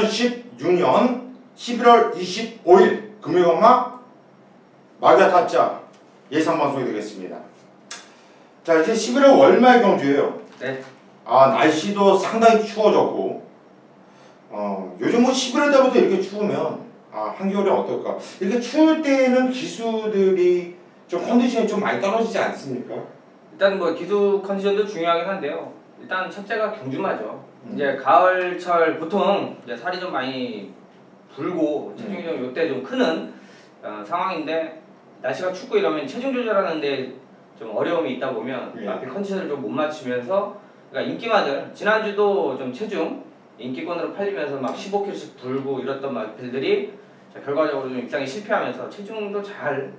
2016년 11월 25일 금요일엄마 말과 타짜 예상방송이 되겠습니다. 자, 이제 11월 월말 경주예요. 네. 날씨도 상당히 추워졌고 요즘 뭐 11월 달부터 이렇게 추우면 한겨울에 어떨까? 이렇게 추울 때는 기수들이 좀 컨디션이 좀 많이 떨어지지 않습니까? 일단 뭐 기수 컨디션도 중요하긴 한데요. 일단 첫째가 경주마죠. 이제 가을철 보통 이제 살이 좀 많이 불고 체중이 좀 요때 좀 크는 상황인데, 날씨가 춥고 이러면 체중 조절하는데 좀 어려움이 있다 보면 앞에 컨디션을 좀 못 맞추면서, 그러니까 인기마들 지난주도 좀 체중 인기권으로 팔리면서 막 15kg씩 불고 이랬던 마필들이 결과적으로 좀 입상에 실패하면서 체중도 잘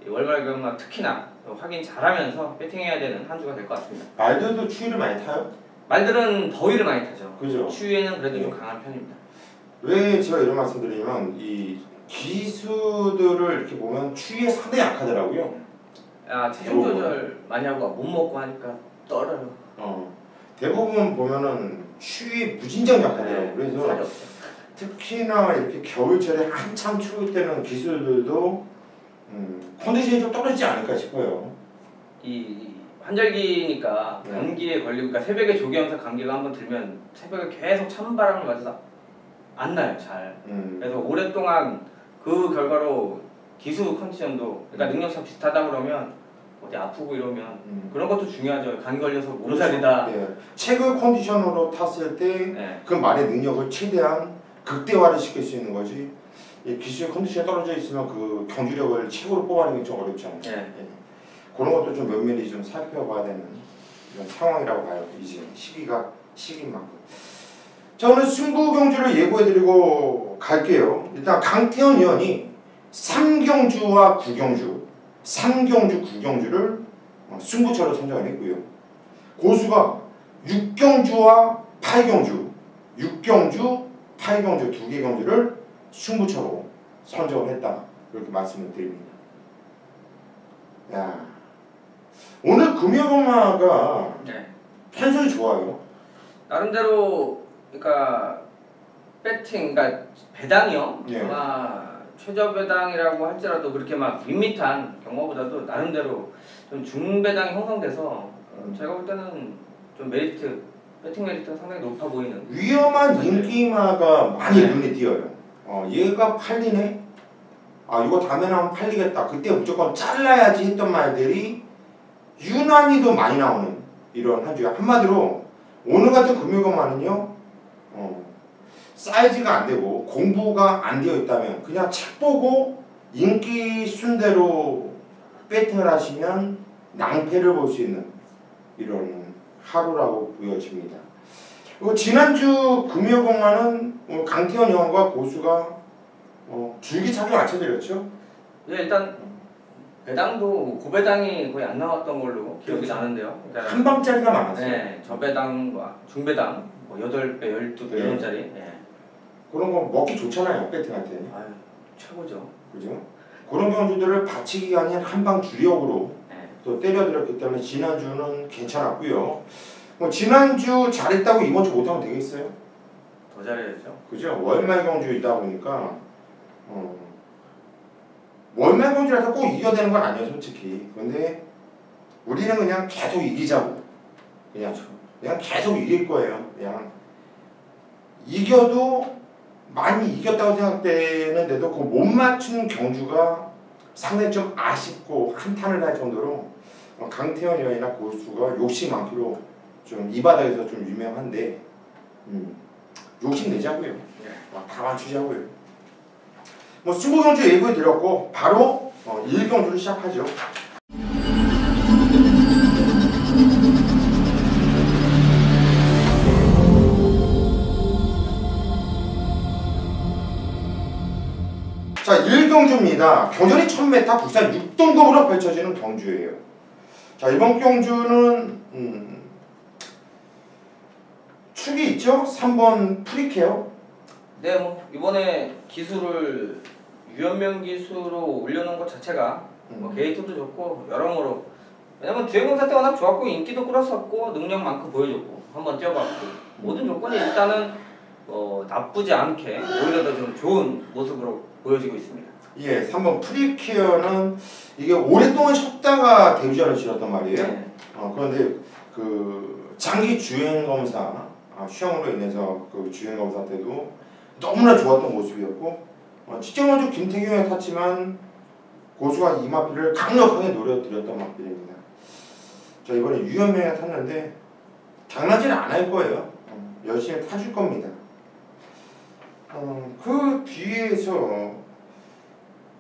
월말경마 특히나 확인 잘하면서 배팅해야 되는 한 주가 될 것 같습니다. 말들도 추위를 많이 타요? 말들은 더위를 많이 타죠. 그죠? 추위에는 그래도 좀 강한 편입니다. 왜 제가 이런 말씀드리면 이 기수들을 이렇게 보면 추위에 상당히 약하더라고요. 체중 조절 많이 하고 못 먹고 하니까 떨어요. 대부분 보면은 추위에 무진장 약하더라고요. 그래서 특히나 이렇게 겨울철에 한참 추울 때는 기수들도 컨디션이 좀 떨어지지 않을까 싶어요. 이 환절기니까 감기에 걸리고, 그러니까 새벽에 조기염사 감기가 한번 들면 새벽에 계속 찬바람을 맞아서 안 나요, 잘. 그래서 오랫동안 그 결과로 기수 컨디션도, 그러니까 능력차 비슷하다 그러면 어디 아프고 이러면 그런 것도 중요하죠. 감기 걸려서 몸살이다. 최고 컨디션으로 탔을 때 그 말의 능력을 최대한 극대화를 시킬 수 있는 거지. 기수의 컨디션이 떨어져 있으면 그 경주력을 최고로 뽑아내는 게 좀 어렵잖아요. 그런 것도 좀 면밀히 좀 살펴봐야 되는 이런 상황이라고 봐요. 이제 시기인 만큼. 자, 오늘 승부 경주를 예고해드리고 갈게요. 일단 강태현 의원이 3경주와 9경주, 3경주, 9경주를 승부처로 선정을 했고요. 고수가 6경주와 8경주, 6경주, 8경주 두 개 경주를 승부처로 선정을 했다. 이렇게 말씀을 드립니다. 야, 오늘 금요일엄마가 편성이 좋아요. 나름대로 그러니까 배팅, 그러니까 배당이요. 아마 최저 배당이라고 할지라도 그렇게 막 밋밋한 경마보다도 나름대로 좀 중배당이 형성돼서 제가 볼 때는 좀 메리트, 배팅 메리트가 상당히 높아 보이는 위험한 인기마가 많이 눈에 띄어요. 얘가 팔리네? 이거 다음에 나오면 팔리겠다. 그때 무조건 잘라야지 했던 말들이 유난히도 많이 나오는 이런 한 주야. 한마디로 오늘 같은 금요일만은요, 사이즈가 안 되고 공부가 안 되어 있다면 그냥 책 보고 인기 순대로 배팅을 하시면 낭패를 볼 수 있는 이런 하루라고 보여집니다. 그리고 지난주 금요일만은 강태현 의원과 고수가 줄기차게 맞춰드렸죠. 일단 배당도 고배당이 거의 안 나왔던 걸로 기억이 나는데요. 그러니까 한 방짜리가 많았어요. 네, 저배당, 중배당, 8배, 12배 이런짜리. 그런 거 먹기 좋잖아요, 배팅할 때. 최고죠. 그죠? 그런 경주들을 받치기가 아닌 한방 주력으로 또 때려드렸기 때문에 지난주는 괜찮았고요. 지난주 잘했다고 이번 주 못하면 되겠어요? 더 잘해야죠. 그죠? 월말 경주이다 보니까 월말 경주라서 꼭 이겨야 되는 건 아니에요, 솔직히. 근데 우리는 그냥 계속 이기자고. 그냥 계속 이길 거예요. 그냥 이겨도 많이 이겼다고 생각되는데도 그 못 맞춘 경주가 상당히 좀 아쉽고 한탄을 할 정도로 강태현 의원이나 고수가 욕심 많기로 좀 이 바닥에서 좀 유명한데 욕심 내자고요. 다 맞추자고요. 승부 경주 예고해 드렸고 바로 1경주를 시작하죠. 자, 1경주입니다. 경전이 1000m 국산 6등급으로 펼쳐지는 경주예요. 자, 이번 경주는 축이 있죠? 3번 프리케어. 네, 이번에 기수를 유연명 기수로 올려놓은 것 자체가 게이트도 좋고 여러모로, 왜냐면 주행공 상태가 워낙 좋았고 인기도 끌었었고 능력만큼 보여줬고 한번 뛰어봤고 모든 조건이 일단은 나쁘지 않게 오히려 더 좀 좋은 모습으로 보여지고 있습니다. 예, 3번 프리퀴어는 이게 오랫동안 쉬었다가 데뷔전을 치렀단 말이에요. 네. 그런데 그 장기 주행 검사 휴양으로 인해서 그 주행 검사 때도 너무나 좋았던 모습이었고 직전먼저 김태경에 탔지만 고수가 이 마필을 강력하게 노려드렸던 마필입니다. 자, 이번에 유현명에 탔는데 장난질 안 할 거예요. 열심히 타줄 겁니다. 그 뒤에서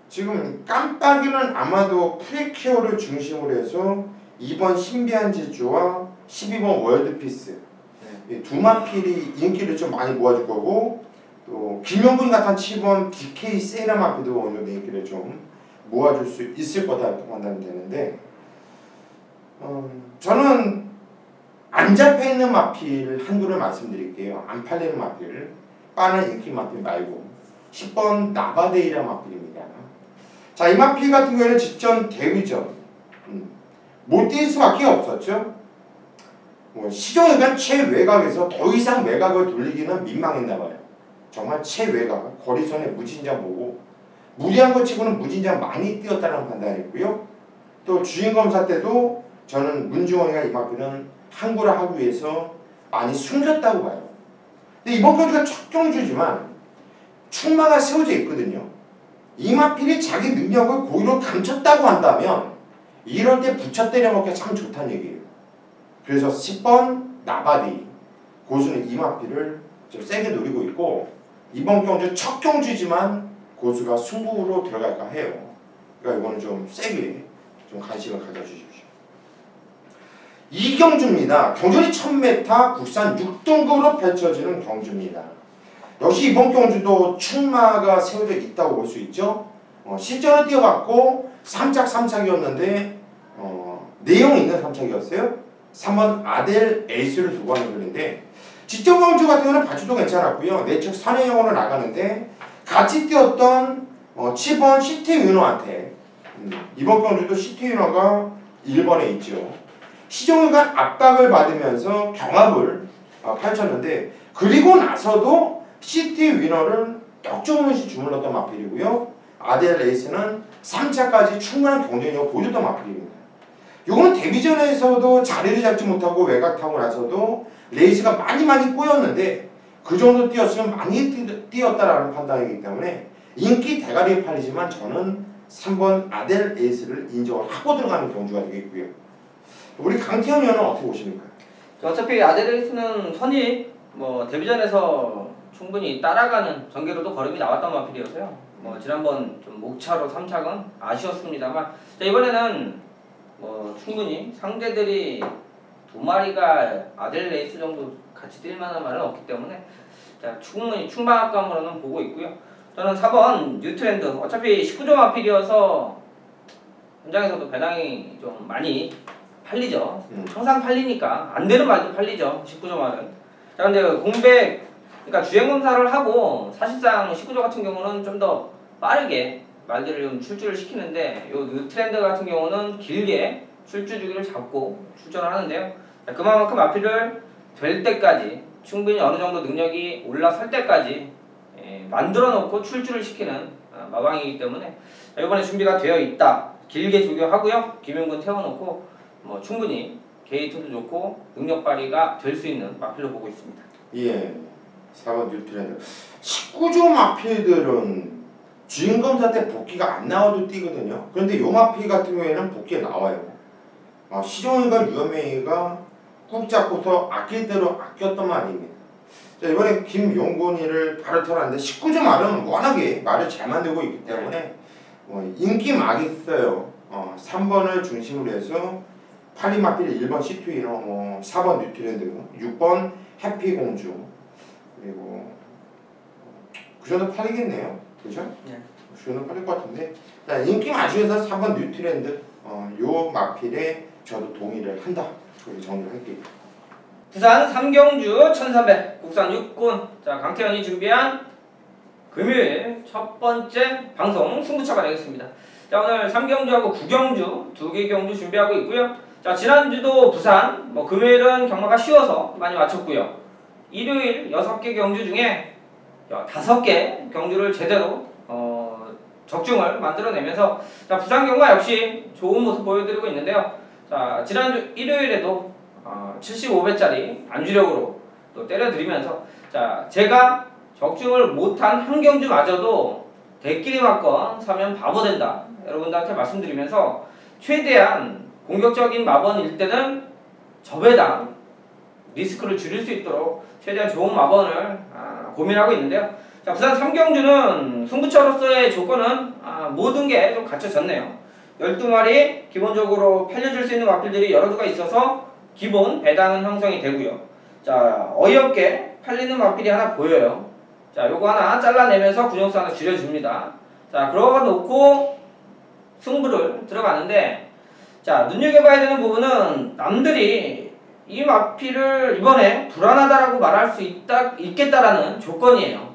지금 깜빡이는 아마도 프리퀴어를 중심으로 해서 2번 신비한 질주와 12번 월드피스 이 두 마필이 인기를 좀 많이 모아줄 거고 또 김영근 같은 7번 DK 세이라 마필도 어느 정도 인기를 좀 모아줄 수 있을 거다 이렇게 판단이 되는데 저는 안 잡혀있는 마필 한두를 말씀드릴게요. 안 팔리는 마필 빠는 인기 마필 말고 10번 나바데이라 마필입니다. 자, 이 마필 같은 경우에는 직전 데뷔전 못 뛸 수밖에 없었죠. 시종일관 최외곽에서 더 이상 외곽을 돌리기는 민망했나봐요. 정말 최외곽 거리선에 무진장 보고 무리한 것 치고는 무진장 많이 뛰었다는 판단이고요. 또 주행검사 때도 저는 문중원이가 이 마필은 항구를 하기 위해서 많이 숨겼다고 봐요. 근데 이번 경주가 첫 경주지만 충마가 세워져 있거든요. 이 마필이 자기 능력을 고의로 감췄다고 한다면 이럴 때 붙여 때려먹기가 참 좋다는 얘기예요. 그래서 10번 나바디 고수는 이 마필을 좀 세게 노리고 있고 이번 경주 첫 경주지만 고수가 승부로 들어갈까 해요. 그러니까 이거는 좀 세게 좀 관심을 가져주십시오. 이 경주입니다. 경전이 1000m 국산 6등급으로 펼쳐지는 경주입니다. 역시 이번 경주도 충마가 세워져 있다고 볼 수 있죠. 실전을 뛰어봤고 3착 3착이었는데 내용 있는 3착이었어요. 3번 아델 에이스를 두고 하는 경주인데 직전 경주 같은 경우는 발주도 괜찮았고요. 내측 선행형으로 나가는데 같이 뛰었던 7번 시티 위너한테 이번 경주도 시티 위너가 1번에 있죠. 시종일관 압박을 받으면서 경합을 펼쳤는데 그리고 나서도 시티 위너를 떡조금씩 주물렀던 마필이고요. 아델 레이스는 3차까지 충분한 경쟁력을 보여줬던 마필입니다. 이거는 데뷔전에서도 자리를 잡지 못하고 외곽 타고 나서도 레이스가 많이 꼬였는데 그 정도 뛰었으면 많이 뛰었다라는 판단이기 때문에 인기 대가리에 팔리지만 저는 3번 아델 에이스를 인정을 하고 들어가는 경주가 되겠고요. 우리 강태현 의원은 어떻게 보십니까? 어차피 아델 에이스는 선입 데뷔전에서 충분히 따라가는 전개로도 걸음이 나왔던 마필이어서요. 지난번 좀 목차로 3착은 아쉬웠습니다만 자, 이번에는 충분히 상대들이 두 마리가 아델 레이스 정도 같이 뛸 만한 말은 없기 때문에 자, 충분히 충방학감으로는 보고 있고요. 저는 4번 뉴트랜드 어차피 19점 마필이어서 현장에서도 배당이 좀 많이 팔리죠. 항상 팔리니까 안 되는 말도 팔리죠. 19점 말은. 자, 근데 공백 그러니까 주행 검사를 하고 사실상 19점 같은 경우는 좀 더 빠르게 말들을 좀 출주를 시키는데 요 뉴트랜드 같은 경우는 길게 출주 주기를 잡고 출전을 하는데요. 자, 그만큼 마필을 될 때까지 충분히 어느 정도 능력이 올라설 때까지 만들어 놓고 출주를 시키는 마방이기 때문에 이번에 준비가 되어 있다. 길게 조교하고요. 김용근 태워놓고 충분히 게이트도 좋고 능력 발휘가 될 수 있는 마필로 보고 있습니다. 예, 4번 뉴트랜드 19조 마필들은 주행검사 때 복귀가 안 나와도 뛰거든요. 그런데 요 마필 같은 경우에는 복귀가 나와요. 시종일과 유현명이가 꾹 잡고서 아낄 대로 아꼈던 말입니다. 자, 이번에 김용곤이를 바로 털었는데 19조 말은 워낙에 말을 잘 만들고 있기 때문에 인기 막 있어요. 3번을 중심으로 해서 8위 마필 1번 시트위너 4번 뉴트랜드 6번 해피공주 그리고 그 정도 팔리겠네요. 그죠? 네. 그 정도 팔릴 것 같은데 자, 인기 마주에서 4번 뉴트랜드 요 마필에 저도 동의를 한다. 그렇게 정리를 할게요. 부산 삼경주 1300 국산 6군 자 강태현이 준비한 금요일 첫 번째 방송 승부차가 되겠습니다. 자 오늘 삼경주하고 구경주 두 개 경주 준비하고 있고요. 자 지난주도 부산 금요일은 경마가 쉬워서 많이 맞췄고요. 일요일 6개 경주 중에 5개 경주를 제대로 적중을 만들어내면서 자, 부산 경마 역시 좋은 모습 보여드리고 있는데요. 자, 지난주 일요일에도 75배짜리 안주력으로 또 때려드리면서 자, 제가 적중을 못한 한 경주마저도 대끼리 맞건 사면 바보 된다 여러분들한테 말씀드리면서 최대한 공격적인 마번일 때는 저배당 리스크를 줄일 수 있도록 최대한 좋은 마번을 고민하고 있는데요. 자, 부산 3경주는 승부처로서의 조건은 모든 게 좀 갖춰졌네요. 12마리 기본적으로 팔려줄 수 있는 마필들이 여러 개가 있어서 기본 배당은 형성이 되고요. 자, 어이없게 팔리는 마필이 하나 보여요. 자, 요거 하나 잘라내면서 군용수 하나 줄여줍니다. 자, 그러고 놓고 승부를 들어가는데 자, 눈여겨봐야 되는 부분은 남들이 이 마필을 이번에 불안하다라고 말할 수 있겠다라는 조건이에요.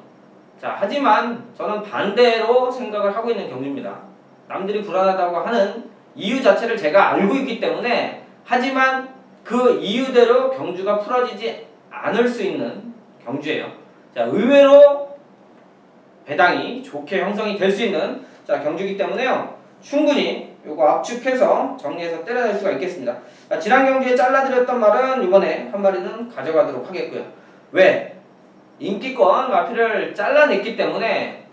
자, 하지만 저는 반대로 생각을 하고 있는 경주입니다. 남들이 불안하다고 하는 이유 자체를 제가 알고 있기 때문에 하지만 그 이유대로 경주가 풀어지지 않을 수 있는 경주예요. 자, 의외로 배당이 좋게 형성이 될 수 있는 자, 경주이기 때문에요. 충분히 요거 압축해서 정리해서 때려낼 수가 있겠습니다. 자, 지난 경주에 잘라드렸던 말은 이번에 한 마리는 가져가도록 하겠고요. 왜? 인기권 마필을 잘라냈기 때문에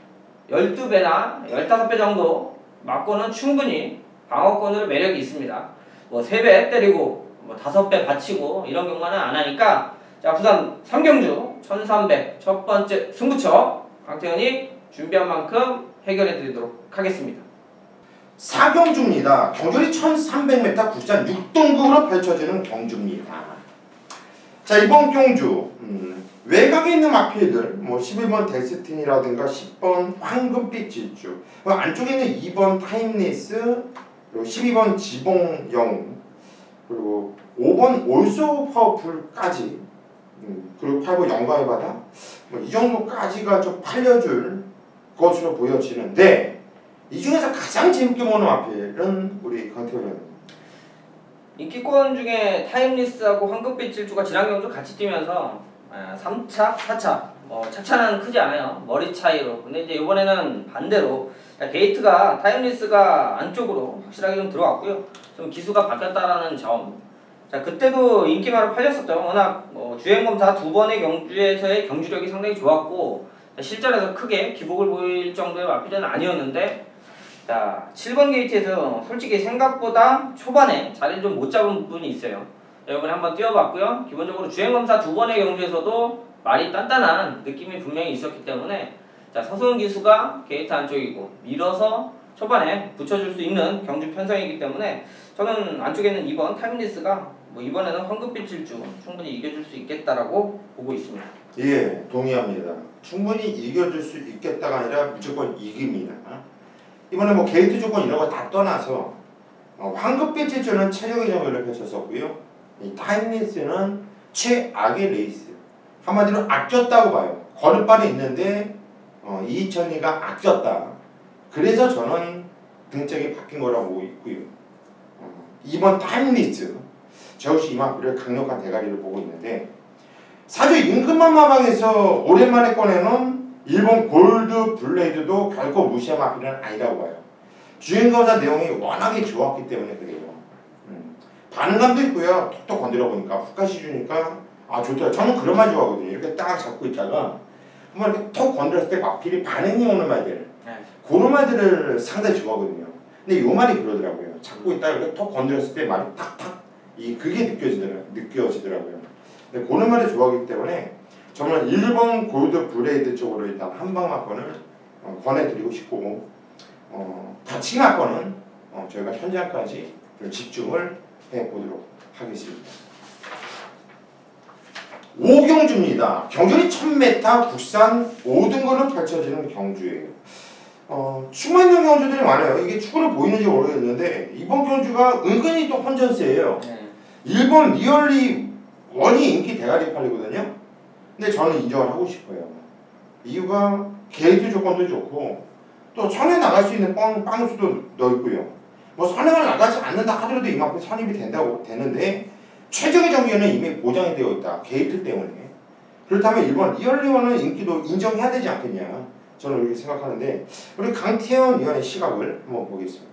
12배나 15배 정도 맞고는 충분히 방어권으로 매력이 있습니다. 뭐 3배 때리고 뭐 5배 받치고 이런 경우는 안 하니까 자, 부산 3경주 1300 첫 번째 승부처 강태현이 준비한 만큼 해결해 드리도록 하겠습니다. 4경주입니다. 경주리 1300m 국산 6등급으로 펼쳐지는 경주입니다. 자, 이번 경주 외곽에 있는 마필들 뭐 11번 데스티니라든가 10번 황금빛 질주 안쪽에 있는 2번 타임리스 그리고 12번 지봉영 그리고 5번 올소 파워풀까지 그리고 8번 영광의 바다 뭐 이 정도까지가 좀 팔려줄 것으로 보여지는데 이 중에서 가장 재밌게 보는 마필은 우리 강태현 인기권 중에 타임리스하고 황금빛 질주가 지난 경주 같이 뛰면서 3차, 4차 차차는 크지 않아요. 머리 차이로. 근데 이제 이번에는 반대로 게이트가 타임리스가 안쪽으로 확실하게 좀 들어왔고요. 좀 기수가 바뀌었다라는 점. 자, 그때도 인기마로 팔렸었죠. 워낙 주행검사 2번의 경주에서의 경주력이 상당히 좋았고 실전에서 크게 기복을 보일 정도의 마필은 아니었는데 자, 7번 게이트에서 솔직히 생각보다 초반에 자리를 좀 못 잡은 부분이 있어요. 이번에 한번 뛰어봤고요. 기본적으로 주행검사 2번의 경주에서도 말이 단단한 느낌이 분명히 있었기 때문에 자, 서수은 기수가 게이트 안쪽이고 밀어서 초반에 붙여줄 수 있는 경주 편성이기 때문에 저는 안쪽에 있는 2번 타임리스가 뭐 이번에는 황금빛 질주 충분히 이겨줄 수 있겠다라고 보고 있습니다. 예, 동의합니다. 충분히 이겨줄 수 있겠다가 아니라 무조건 이깁니다. 이번에 뭐 게이트 조건 이런 거 다 떠나서 황금빛 질주는 체력의 정의를 펼쳤었고요. 이 타임리스는 최악의 레이스 한마디로 아꼈다고 봐요. 걸음발이 있는데 이천이가 아꼈다. 그래서 저는 등짝이 바뀐 거라고 보고 있고요. 2번 타임리스 저 역시 이만큼의 강력한 대가리를 보고 있는데 사주 임금만 마방에서 오랜만에 꺼내놓은 일본 골드 블레이드도 결코 무시할 마필은 아니라고 봐요. 주행검사 내용이 워낙에 좋았기 때문에 그래요. 반응감도 있고요. 톡톡 건드려 보니까 훅가시 주니까 좋더라. 저는 그런 말 좋아하거든요. 이렇게 딱 잡고 있다가 한번 이렇게 톡 건드렸을 때 마필이 반응이 오는 말들 그런 말들을 상당히 좋아하거든요. 근데 요 말이 그러더라고요. 잡고 있다가 이렇게 톡 건드렸을 때 말이 탁탁 그게 느껴지더라고요. 근데 그런 말을 좋아하기 때문에 정말 1번 골드 블레이드 쪽으로 일단 한방마건을 권해드리고 싶고 다치기 마건은 저희가 현장까지 좀 집중을 해보도록 하겠습니다. 5경주입니다. 경주리 1000m 국산 5등급으로 펼쳐지는 경주예요. 축구 있는 경주들이 많아요. 이게 축구를 보이는지 모르겠는데 이번 경주가 은근히 또 혼전세예요. 1번 리얼리 원이 인기 대가리 팔리거든요. 근데 저는 인정을 하고 싶어요. 이유가 게이트 조건도 좋고 또 선에 나갈 수 있는 빵수도 넓고요. 뭐 선행을 나가지 않는다 하더라도 이만큼 선입이 되는데 최적의 정규는 이미 보장이 되어 있다. 게이트 때문에. 그렇다면 1번 리얼리원은 인기도 인정해야 되지 않겠냐, 저는 이렇게 생각하는데 우리 강태현 위원의 시각을 한번 보겠습니다.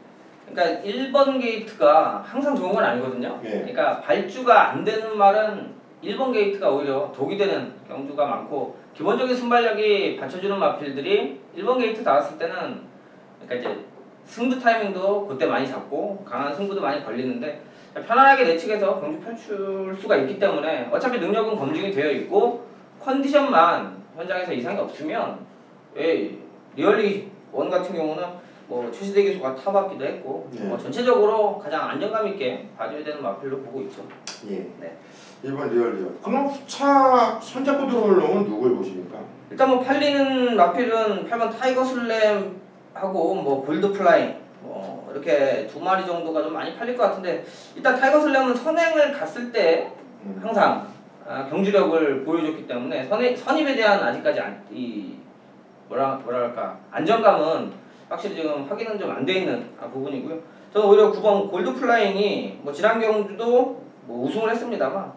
그러니까 1번 게이트가 항상 좋은 건 아니거든요. 예. 그러니까 발주가 안 되는 말은 1번 게이트가 오히려 독이 되는 경주가 많고, 기본적인 순발력이 받쳐주는 마필들이 1번 게이트 나왔을 때는 그러니까 이제 승부 타이밍도 그때 많이 잡고 강한 승부도 많이 걸리는데 편안하게 내측에서 경주 펼칠 수가 있기 때문에 어차피 능력은 검증이 되어 있고 컨디션만 현장에서 이상이 없으면 리얼리 원 같은 경우는 뭐 최시대 기수가 타봤기도 했고 뭐 전체적으로 가장 안정감 있게 봐줘야 되는 마필로 보고 있죠. 예. 네. 1번 리얼리원. 그럼 후차 손잡고 들어올 놈은 누굴 보십니까? 일단 뭐 팔리는 마필은 8번 타이거 슬램하고 뭐 골드 플라잉 뭐 이렇게 두 마리 정도가 좀 많이 팔릴 것 같은데, 일단 타이거 슬램은 선행을 갔을 때 항상 경주력을 보여줬기 때문에 선입에 대한 아직까지 뭐랄까 안정감은 확실히 지금 확인은 좀 안 돼 있는 부분이고요. 저는 오히려 9번 골드 플라잉이 뭐 지난 경주도 뭐 우승을 했습니다만,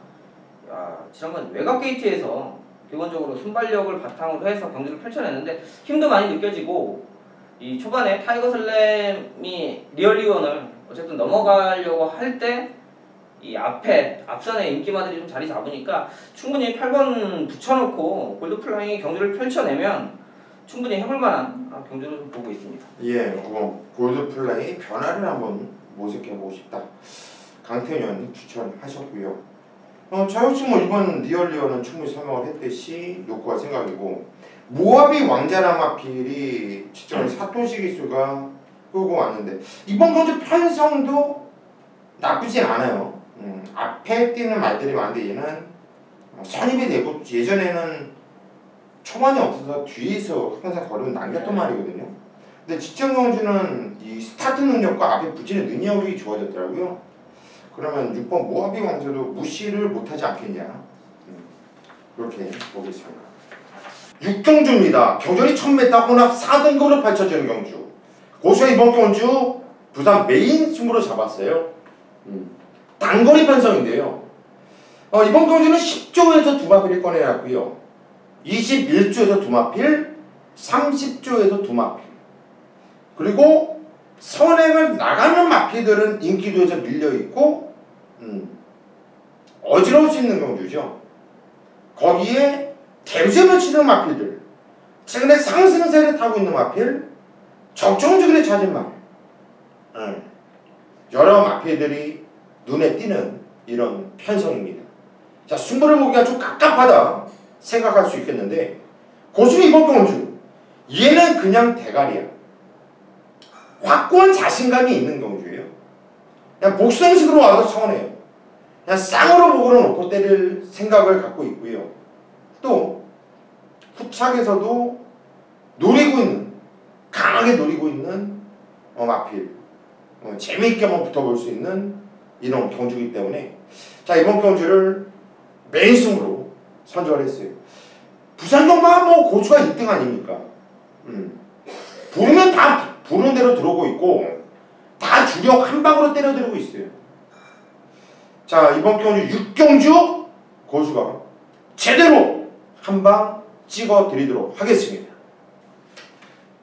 지난번 외곽 게이트에서 기본적으로 순발력을 바탕으로 해서 경주를 펼쳐냈는데 힘도 많이 느껴지고, 이 초반에 타이거 슬램이 리얼리원을 어쨌든 넘어가려고 할 때 이 앞선에 인기마들이 좀 자리 잡으니까 충분히 8번 붙여놓고 골드 플라잉이 경주를 펼쳐내면 충분히 해볼 만한 경주를 좀 보고 있습니다. 예, 9번 골드 플라잉의 변화를 한번 모색해보고 싶다, 강태현 추천하셨고요. 저 역시 뭐 이번 리얼리언은 충분히 설명을 했듯이 놓고 갈 생각이고, 모하비 왕자랑 마필이 직접 사토시 기수가 끌고 왔는데 이번 경주 편성도 나쁘진 않아요. 앞에 뛰는 말들이 많은데 얘는 선입이 되고, 예전에는 초반에 없어서 뒤에서 항상 걸음을 남겼던 말이거든요. 근데 직전 경주는 이 스타트 능력과 앞에 붙이는 능력이 좋아졌더라고요. 그러면 6번 모하비 왕자도 무시를 못하지 않겠냐, 그렇게 보겠습니다. 6경주입니다. 경전이 1000m 혼합 4등급으로 펼쳐지는 경주. 고수의 이번 경주 부산 메인 승부로 잡았어요. 단거리 편성인데요. 이번 경주는 10조에서 두 마필을 꺼내놨고요. 21조에서 두 마필, 30조에서 두 마필. 그리고 선행을 나가는 마필들은 인기도에서 밀려있고 어지러울 수 있는 경주죠. 거기에 대세를 치는 마필들, 최근에 상승세를 타고 있는 마필, 적정주기를 찾은 마필, 여러 마필들이 눈에 띄는 이런 편성입니다. 자, 승부를 보기가 좀 갑갑하다 생각할 수 있겠는데, 고수는 이번 경주 얘는 그냥 대가리야. 확고한 자신감이 있는 경주예요. 그냥 복선식으로 와서 서운해요. 그냥 쌍으로 목으로 놓고 때릴 생각을 갖고 있고요. 또 후착에서도 노리고 있는, 강하게 노리고 있는 마필, 재미있게 한번 붙어볼 수 있는 이런 경주이기 때문에, 자, 이번 경주를 메인 승으로 선정을 했어요. 부산 경마가 뭐 고수가 1등 아닙니까? 부르면 다 부르는 대로 들어오고 있고 다 주력 한 방으로 때려들고 있어요. 자, 이번 경주 6경주 고수가 제대로 한 방 찍어 드리도록 하겠습니다.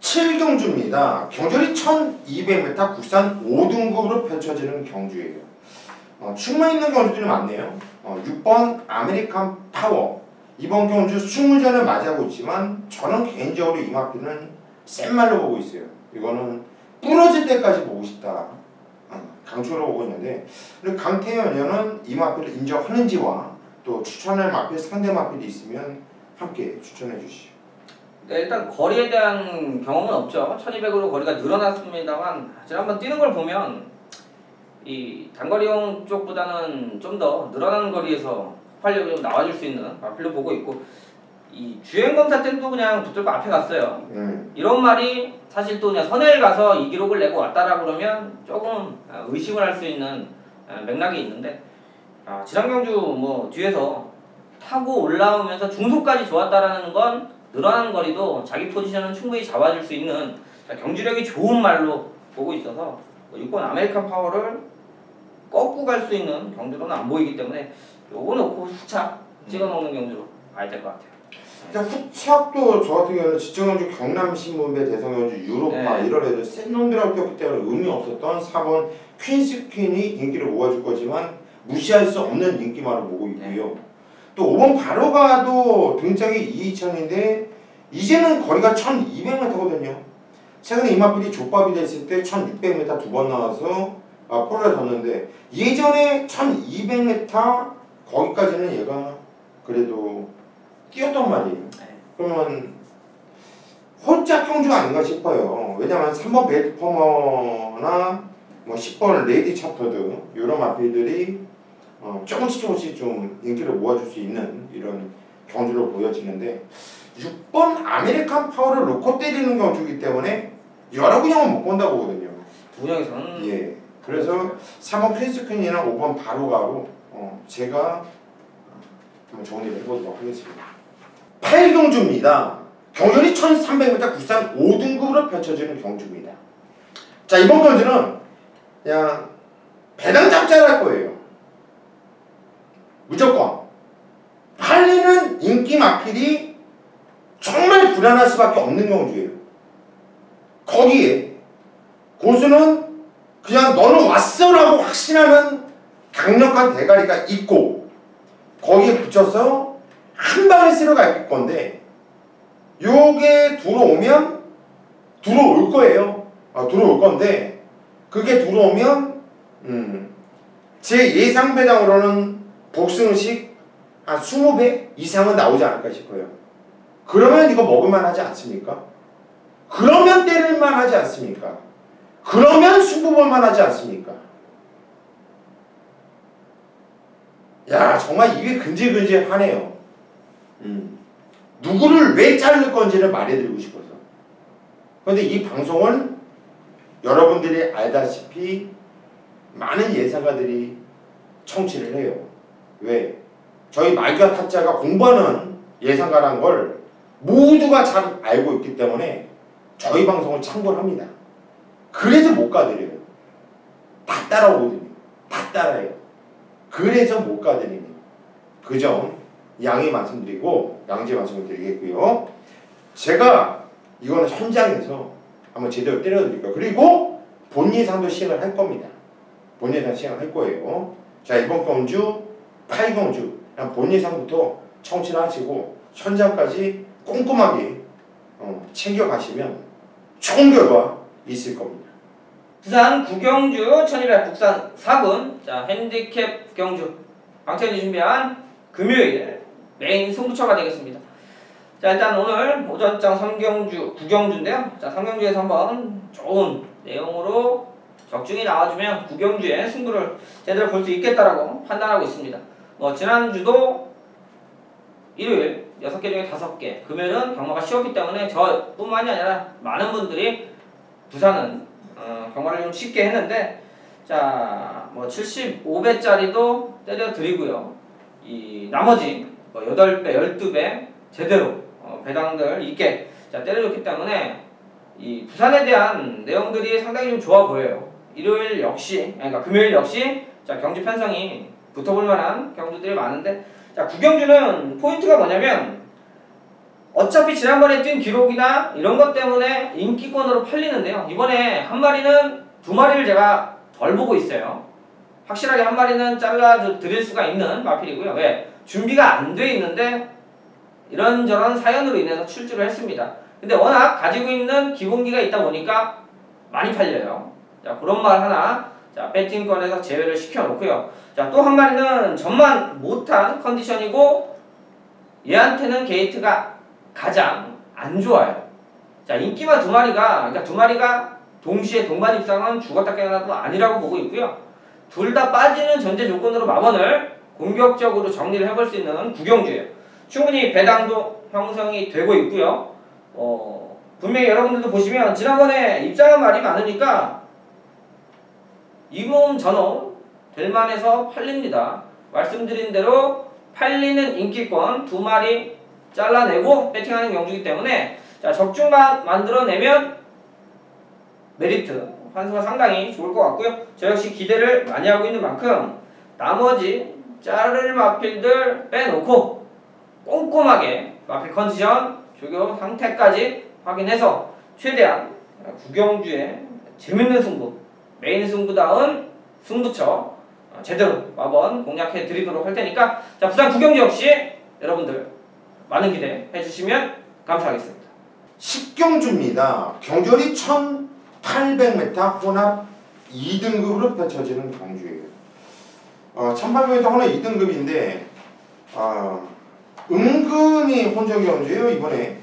7경주입니다. 경전이 1200m 국산 5등급으로 펼쳐지는 경주예요. 충만 있는 경주들이 많네요. 6번 아메리칸 파워. 이번 경주 20전을 맞이하고 있지만 저는 개인적으로 이 마필은 센 말로 보고 있어요. 이거는 부러질 때까지 보고 싶다, 강추로 보고 있는데, 강태현 의원은 이 마필을 인정하는지와 또 추천할 마필, 상대 마필이 있으면 함께 추천해 주시죠. 네, 일단 거리에 대한 경험은 없죠. 1200으로 거리가 늘어났습니다만 지난번 뛰는 걸 보면 이 단거리용 쪽보다는 좀 더 늘어나는 거리에서 폭발력이 좀 나와줄 수 있는 마필로 보고 있고, 이 주행검사 때는 또 그냥 붙들고 앞에 갔어요. 이런 말이 사실 또 그냥 선행을 가서 이 기록을 내고 왔다라고 그러면 조금 의심을 할 수 있는 맥락이 있는데, 지난 경주 뭐 뒤에서 타고 올라오면서 중속까지 좋았다라는 건 늘어난 거리도 자기 포지션은 충분히 잡아줄 수 있는 경주력이 좋은 말로 보고 있어서 6번 아메리칸 파워를 꺾고 갈 수 있는 경주로는 안 보이기 때문에 요거 놓고 수차 찍어 먹는 경주로 봐야 될 것 같아요. 후착도 저 같은 경우는 지정현주 경남신문배 대성현주 유로파 네. 이런 애들 센 놈들하고 뛰었기 때문에 의미 없었던 4번 퀸스 퀸이 인기를 모아줄 거지만 무시할 수 없는 인기만을 보고 있고요. 또 5번 바로가도 등장이 2,000인데 이제는 거리가 1,200m거든요. 최근에 이마필이 족밥이 됐을 때 1,600m 두 번 나와서 포를 졌는데 예전에 1,200m 거기까지는 얘가 그래도 뛰었단 말이에요. 그러면 홀짝 경주가 아닌가 싶어요. 왜냐면 3번 베이트퍼머나 뭐 10번 레이디 차터드 이런 마필들이 조금씩 좀 인기를 모아줄 수 있는 이런 경주로 보여지는데 6번 아메리칸 파워를 놓고 때리는 경주이기 때문에 여러 분양은 못 본다고 보거든요. 두 분양에서는 예. 그래서 3번 프린스퀸이나 5번 바로가로 제가 한번 정리를 해보도록 하겠습니다. 8경주입니다. 경연이 1300m 국산 5등급으로 펼쳐지는 경주입니다. 자, 이번 경주는 그냥 배당 짭짤할 거예요. 무조건. 팔리는 인기 마필이 정말 불안할 수밖에 없는 경주예요. 거기에 고수는 그냥 너는 왔어라고 확신하는 강력한 대가리가 있고 거기에 붙여서 한 방에 쓸어갈 건데 요게 들어오면 들어올 거예요. 들어올 건데 그게 들어오면 제 예상 배당으로는 복승식 한 20배 이상은 나오지 않을까 싶어요. 그러면 이거 먹을만 하지 않습니까? 그러면 때릴만 하지 않습니까? 그러면 승부 볼만 하지 않습니까? 야, 정말 입이 근질근질하네요. 누구를 왜 자를 건지를 말해드리고 싶어서. 그런데 이 방송은 여러분들이 알다시피 많은 예상가들이 청취를 해요. 왜? 저희 말기와 타짜가 공부하는 예상가란 걸 모두가 잘 알고 있기 때문에 저희 방송을 참고를 합니다. 그래서 못 가드려요. 다 따라오거든요. 다 따라해요. 그래서 못 가드립니다. 그 점 양해 말씀드리고 양지 말씀을 드리겠고요. 제가 이거는 현장에서 한번 제대로 때려드릴게요. 그리고 본예상도 시행을 할 겁니다. 본예상 시행을 할 거예요. 자, 이번 경주 8경주 본예상부터 청취를 하시고 현장까지 꼼꼼하게 챙겨가시면 좋은 결과 있을 겁니다. 부산 구경주 1200 국산 4군 자 핸디캡 경주 방태현이 준비한 금요일 메인 승부처가 되겠습니다. 자, 일단 오늘 오전장 3경주 9경주인데요. 자, 3경주에서 한번 좋은 내용으로 적중이 나와주면 9경주의 승부를 제대로 볼 수 있겠다라고 판단하고 있습니다. 뭐 지난주도 일요일 6개 중에 5개 금요일은 경마가 쉬웠기 때문에 저뿐만이 아니라 많은 분들이 부산은 경마를 좀 쉽게 했는데 자, 뭐 75배짜리도 때려드리고요. 이 나머지 뭐 8배, 12배 제대로 배당들 있게 자, 때려줬기 때문에 이 부산에 대한 내용들이 상당히 좀 좋아 보여요. 일요일 역시, 그러니까 금요일 역시 자, 경주 편성이 붙어볼 만한 경주들이 많은데 자, 구경주는 포인트가 뭐냐면 어차피 지난번에 뛴 기록이나 이런 것 때문에 인기권으로 팔리는데요. 이번에 한 마리는 2마리를 제가 덜 보고 있어요. 확실하게 한 마리는 잘라 드릴 수가 있는 마필이고요. 왜? 준비가 안 돼 있는데 이런저런 사연으로 인해서 출주를 했습니다. 근데 워낙 가지고 있는 기본기가 있다 보니까 많이 팔려요. 자, 그런 말 하나 자, 배팅권에서 제외를 시켜놓고요. 자, 또 한 마리는 전만 못한 컨디션이고 얘한테는 게이트가 가장 안 좋아요. 자, 인기만 2마리가 그러니까 2마리가 동시에 동반 입상은 죽었다 깨어나도 아니라고 보고 있고요. 둘 다 빠지는 전제 조건으로 마번을 공격적으로 정리를 해볼 수 있는 구경주예요. 충분히 배당도 형성이 되고 있고요. 분명히 여러분들도 보시면 지난번에 입장한 말이 많으니까 이 몸 전후 될만해서 팔립니다. 말씀드린 대로 팔리는 인기권 2마리 잘라내고 배팅하는 경주이기 때문에 자, 적중만 만들어내면 메리트 환수가 상당히 좋을 것 같고요. 저 역시 기대를 많이 하고 있는 만큼 나머지 자를 마필들 빼놓고 꼼꼼하게 마필 컨디션, 조교 상태까지 확인해서 최대한 구경주의 재밌는 승부, 메인 승부다운 승부처 제대로 마번 공략해 드리도록 할 테니까 자 부산 구경주 역시 여러분들 많은 기대해 주시면 감사하겠습니다. 10경주입니다. 경주리 1800m 혼합 2등급으로 펼쳐지는 경주예요. 1800m 혼합 2등급인데 은근히 혼전 경주예요. 이번에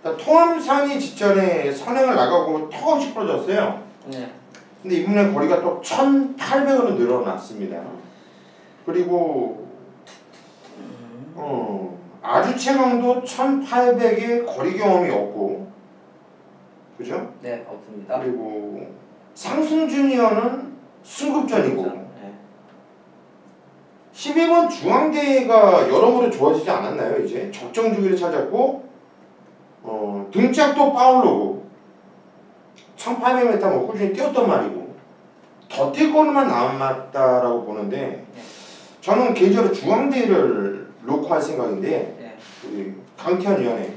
통암산이 직전에 선행을 나가고 턱없이 부러졌어요. 네. 근데 이번에 거리가 또 1800으로 늘어났습니다. 그리고 아주 최강도 1800의 거리 경험이 없고, 그죠? 네, 없습니다. 그리고 상승 주니어는 승급전이고, 네. 12번 중앙대가 여러모로 좋아지지 않았나요? 이제 적정 주기를 찾았고, 등짝도 파울로고, 1800m 뭐 꾸준히 뛰었단 말이고, 더 뛸 거만 남았다라고 보는데, 저는 개인적으로 중앙대를 놓고할 생각인데, 네. 우리 강태현 위원의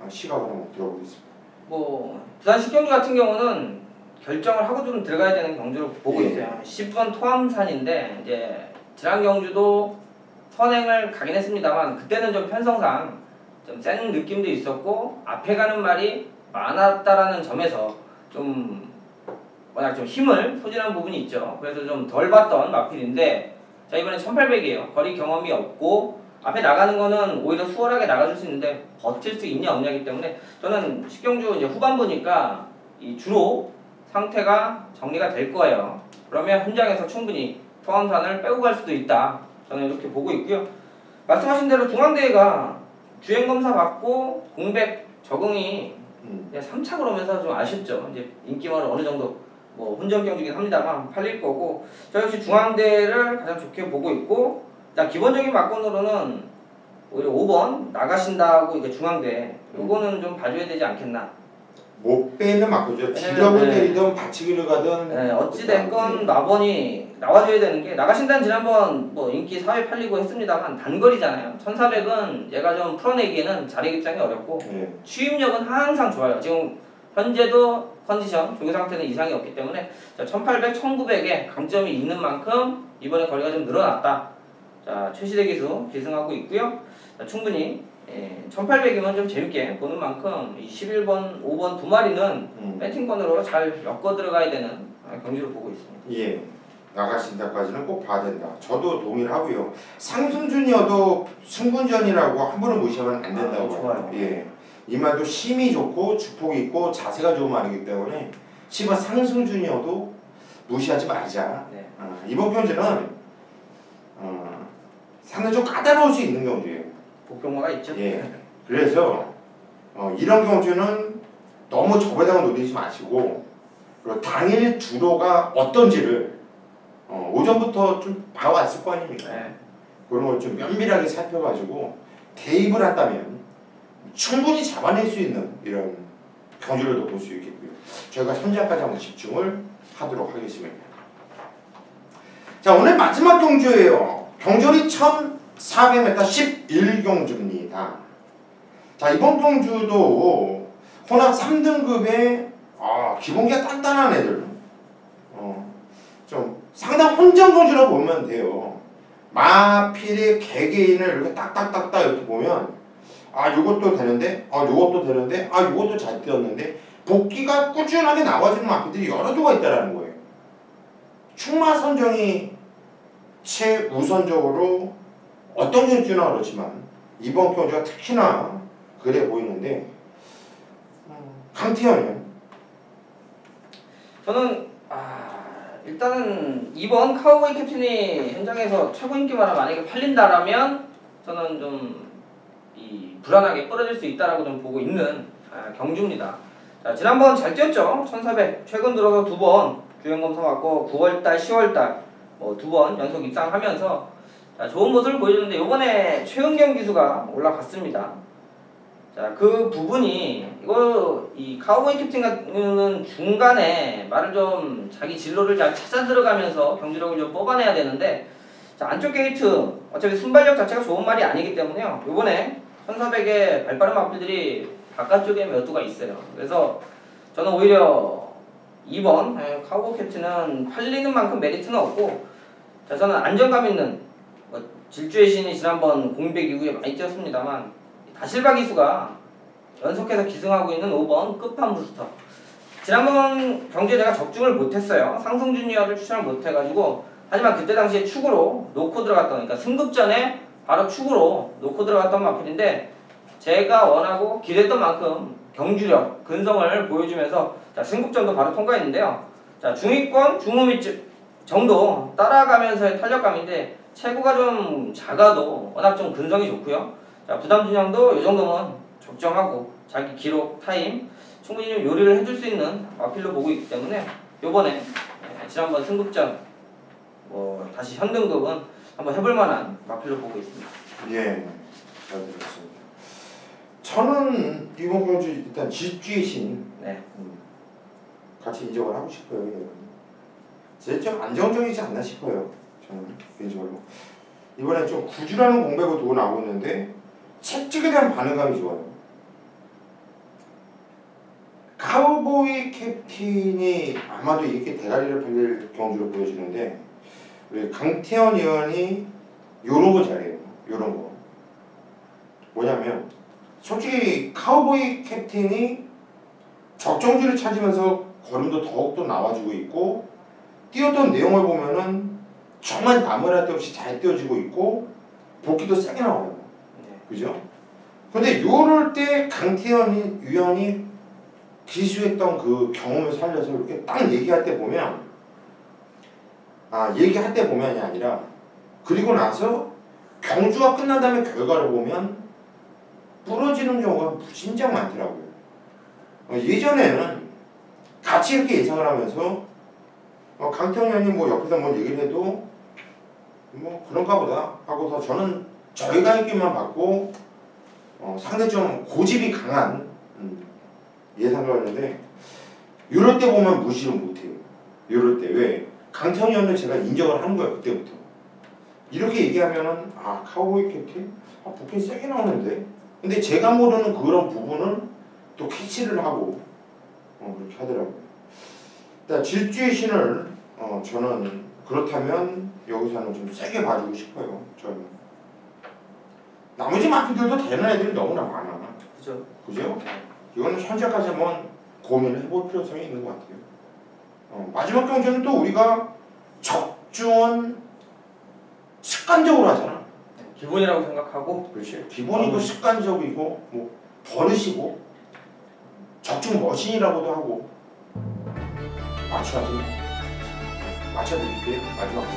시각을 한번 들어보겠습니다. 뭐 부산 10경주 같은 경우는 결정을 하고 좀 들어가야 되는 경주로 보고 예. 있어요. 10번 토암산인데 이제 지난 경주도 선행을 가긴 했습니다만 그때는 좀 편성상 좀 센 느낌도 있었고 앞에 가는 말이 많았다라는 점에서 좀 워낙 좀 힘을 소진한 부분이 있죠. 그래서 좀 덜 봤던 마필인데 자 이번에 1800이에요. 거리 경험이 없고 앞에 나가는 거는 오히려 수월하게 나가줄 수 있는데 버틸 수 있냐 없냐기 때문에 저는 10경주 이제 후반부니까 이 주로 상태가 정리가 될 거예요. 그러면 현장에서 충분히 토암산을 빼고 갈 수도 있다. 저는 이렇게 보고 있고요. 말씀하신 대로 중앙대회가 주행검사 받고 공백 적응이 3차 그러면서 좀 아쉽죠. 이제 인기말은 어느 정도 뭐 혼전 경주긴 합니다만 팔릴 거고 저 역시 중앙대를 가장 좋게 보고 있고 기본적인 막건으로는 오히려 5번 나가신다고 이게 중앙대 요거는 좀 봐줘야 되지 않겠나. 못 빼는 막고죠. 주력을 때리든 받치기를 가든. 네, 어찌됐건 마번이 나와줘야 되는 게 나가신다는 지난번 뭐 인기 4회 팔리고 했습니다만 단거리잖아요. 1400은 얘가 좀 풀어내기에는 자리 입장이 어렵고 추임력은 항상 좋아요. 지금 현재도 컨디션, 조교 상태는 이상이 없기 때문에 1800, 1900에 강점이 있는 만큼 이번에 거리가 좀 늘어났다. 자, 최시대 기수 기승하고 있고요. 자, 충분히 1800이면 좀 재밌게 보는 만큼 이 11번, 5번 두 마리는 배팅권으로 잘 엮어 들어가야 되는 경기를 보고 있습니다. 예, 나가신다까지는 꼭 봐야 된다. 저도 동의를 하고요. 상승 주니어도 승분전이라고 한 번은 무시하면 안 된다고 봐요. 예, 이 말도 힘이 좋고 주폭이 있고 자세가 좋은 말이기 때문에 10번 상승 주니어도 무시하지 말자. 네. 이번 경주는 상당히 좀 까다로울 수 있는 경주예요. 복병마가 있죠. 예. 그래서 이런 경주는 너무 저배당을 노리지 마시고 그리고 당일 주로가 어떤지를 오전부터 좀 봐왔을 거 아닙니까? 네. 그런 걸 좀 면밀하게 살펴가지고 대입을 한다면 충분히 잡아낼 수 있는 이런 경주를 볼 수 있겠고요. 저희가 현장까지 한번 집중을 하도록 하겠습니다. 자, 오늘 마지막 경주예요. 경주리 1400m 11경주입니다. 자, 이번 경주도 혼합 3등급의 기본기가 단단한 애들 좀 상당 혼전 경주라고 보면 돼요. 마필의 개개인을 이렇게 딱딱딱딱 이렇게 보면 요것도 되는데 요것도 되는데 요것도 잘 뛰었는데 복귀가 꾸준하게 나와주는 마필들이 여러 도가 있다는 거예요. 충마 선정이 최우선적으로 어떤 경주나 그렇지만 이번 경주가 특히나 그래 보이는데 강태현은? 저는 일단은 이번 카우보이 캡틴이 현장에서 최고 인기마라 만약에 팔린다라면 저는 좀 불안하게 떨어질 수 있다라고 좀 보고 있는 경주입니다. 자, 지난번 잘 뛰었죠. 1400 최근 들어서 2번 주행검사 받고 9월달, 10월달 뭐 2번 연속 입상하면서 자, 좋은 모습을 보여주는데 이번에 최은경 기수가 올라갔습니다. 자, 그 부분이 이 카우보이 캡틴 같은 경우는 중간에 말을 좀 자기 진로를 잘 찾아 들어가면서 경주력을 좀 뽑아내야 되는데 자, 안쪽 게이트 어차피 순발력 자체가 좋은 말이 아니기 때문에요. 이번에 1400의 발빠른 마필들이 바깥쪽에 몇 두가 있어요. 그래서 저는 오히려 2번 카우보이 캡틴은 팔리는 만큼 메리트는 없고, 자, 저는 안정감 있는 질주의 신이 지난번 공백 이후에 많이 뛰었습니다만 다실바 기수가 연속해서 기승하고 있는 5번 끝판 부스터. 지난번 경기에 제가 적중을 못했어요. 상승 주니어를 추천을 못해가지고, 하지만 그때 당시에 축으로 놓고 들어갔던, 그러니까 승급전에 바로 축으로 놓고 들어갔던 마필인데, 제가 원하고 기대했던 만큼 경주력, 근성을 보여주면서 자, 승급전도 바로 통과했는데요. 자, 중위권, 중후미 정도 따라가면서의 탄력감인데 체구가 좀 작아도 워낙 좀 근성이 좋고요. 자, 부담 진영도 이 정도면 적정하고 자기 기록, 타임 충분히 좀 요리를 해줄 수 있는 마필로 보고 있기 때문에 요번에 지난번 승급전 다시 현등급은 한번 해볼 만한 마필로 보고 있습니다. 예, 잘 들었습니다. 저는 이번 경주 일단 질주의 신 같이 인정을 하고 싶어요. 제 좀 안정적이지 않나 싶어요. 저는 개인적으로 이번에 좀 구주라는 공백을 두고 나오고 있는데 채찍에 대한 반응감이 좋아요. 카우보이 캡틴이 아마도 이렇게 대가리를 팔릴 경주로 보여지는데 우리 강태현 의원이 요런 거 잘해요. 요런 거 뭐냐면 솔직히 카우보이 캡틴이 적정주를 찾으면서 걸음도 더욱더 나와주고 있고 뛰었던 내용을 보면은 정말 나무랄 데 없이 잘 뛰어지고 있고 복귀도 세게 나와요. 그죠? 근데 요럴 때 강태현 위원이 기수했던 그 경험을 살려서 이렇게 딱 얘기할 때 보면 얘기할 때 보면이 아니라 그리고 나서 경주가 끝난 다음에 결과를 보면 부러지는 경우가 진짜 많더라고요. 예전에는 같이 이렇게 예상을 하면서 강태현 의원이 뭐 옆에서 뭐 얘기를 해도 뭐 그런가 보다 하고서 저는 저희가 얘기만 받고 상당히 좀 고집이 강한 예상을 하는데 이럴 때 보면 무시를 못해요. 이럴 때 왜? 강태현 의원을 제가 인정을 하는 거야 그때부터. 이렇게 얘기하면은 카우보이 캡틴? 복귀 세게 나오는데? 근데 제가 모르는 그런 부분은 또 캐치를 하고 그렇게 하더라고요. 일단 질주의 신을 저는 그렇다면 여기서는 좀 세게 봐주고 싶어요. 저는 나머지 마필들도 되는 애들이 너무나 많아. 그죠? 그죠? 이거는 현재까지 한번 고민을 해볼 필요성이 있는 것 같아요. 마지막 경주는 또 우리가 적중은 습관적으로 하잖아. 기본이라고 생각하고. 그렇지. 기본이고 습관적이고 뭐 버릇이고 적중 머신이라고도 하고 맞춰드릴게요. 마지막으로.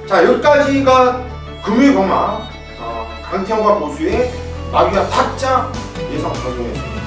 자, 여기까지가 금요일 경마 강태현과 보수의 마귀와 타짜 예상 방송이었습니다.